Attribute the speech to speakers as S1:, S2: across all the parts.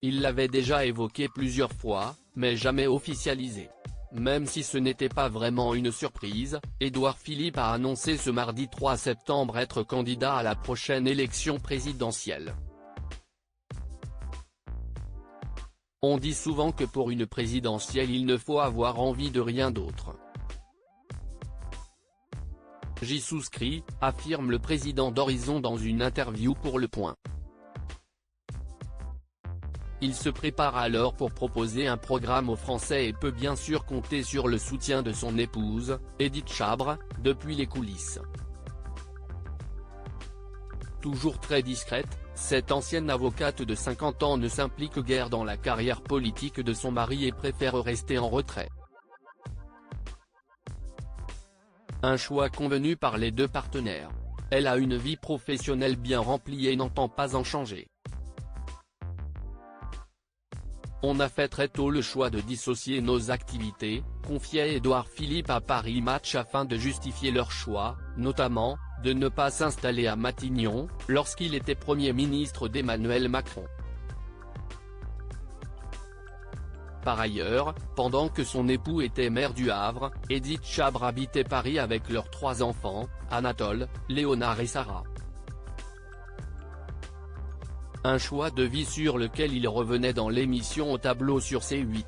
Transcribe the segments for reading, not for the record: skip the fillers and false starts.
S1: Il l'avait déjà évoqué plusieurs fois, mais jamais officialisé. Même si ce n'était pas vraiment une surprise, Édouard Philippe a annoncé ce mardi 3 septembre être candidat à la prochaine élection présidentielle. On dit souvent que pour une présidentielle il ne faut avoir envie de rien d'autre. J'y souscris, affirme le président d'Horizon dans une interview pour Le Point. Il se prépare alors pour proposer un programme aux Français et peut bien sûr compter sur le soutien de son épouse, Édith Chabre, depuis les coulisses. Toujours très discrète, cette ancienne avocate de 50 ans ne s'implique guère dans la carrière politique de son mari et préfère rester en retrait. Un choix convenu par les deux partenaires. Elle a une vie professionnelle bien remplie et n'entend pas en changer. On a fait très tôt le choix de dissocier nos activités, confiait Édouard Philippe à Paris Match afin de justifier leur choix, notamment, de ne pas s'installer à Matignon, lorsqu'il était Premier ministre d'Emmanuel Macron. Par ailleurs, pendant que son époux était maire du Havre, Édith Chabre habitait Paris avec leurs 3 enfants, Anatole, Léonard et Sarah. Un choix de vie sur lequel il revenait dans l'émission Au tableau sur C8.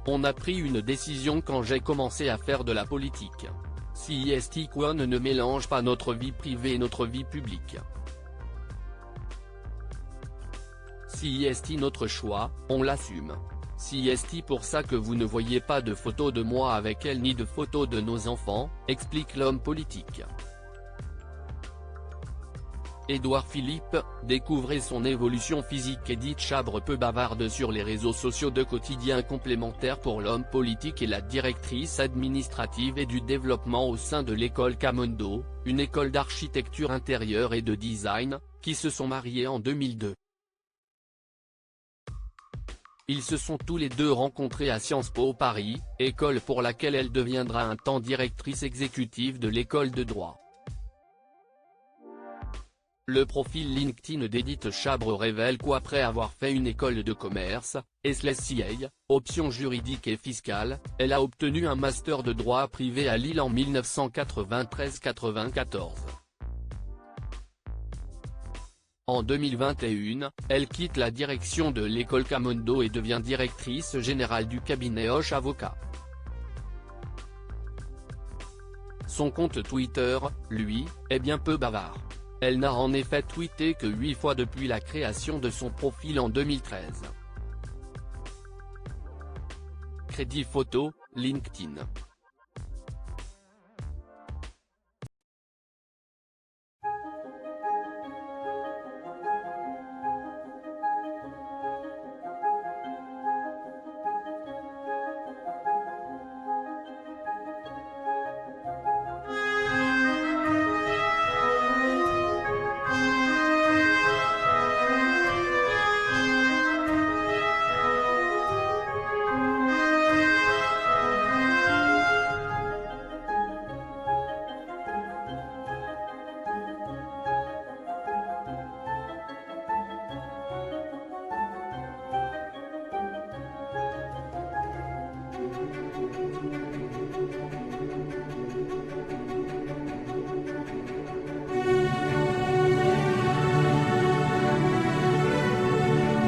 S1: On a pris une décision quand j'ai commencé à faire de la politique. CIST qu'on ne mélange pas notre vie privée et notre vie publique. CIST notre choix, on l'assume. CIST pour ça que vous ne voyez pas de photos de moi avec elle ni de photos de nos enfants, explique l'homme politique. Édouard Philippe, découvrez son évolution physique. Édith Chabre peu bavarde sur les réseaux sociaux de quotidien complémentaire pour l'homme politique et la directrice administrative et du développement au sein de l'école Camondo, une école d'architecture intérieure et de design, qui se sont mariés en 2002. Ils se sont tous les deux rencontrés à Sciences Po Paris, école pour laquelle elle deviendra un temps directrice exécutive de l'école de droit. Le profil LinkedIn d'Édith Chabre révèle qu'après avoir fait une école de commerce, SLCA, options juridiques et fiscales, elle a obtenu un master de droit privé à Lille en 1993-94. En 2021, elle quitte la direction de l'école Camondo et devient directrice générale du cabinet Hoche Avocat. Son compte Twitter, lui, est bien peu bavard. Elle n'a en effet tweeté que 8 fois depuis la création de son profil en 2013. Crédit photo, LinkedIn.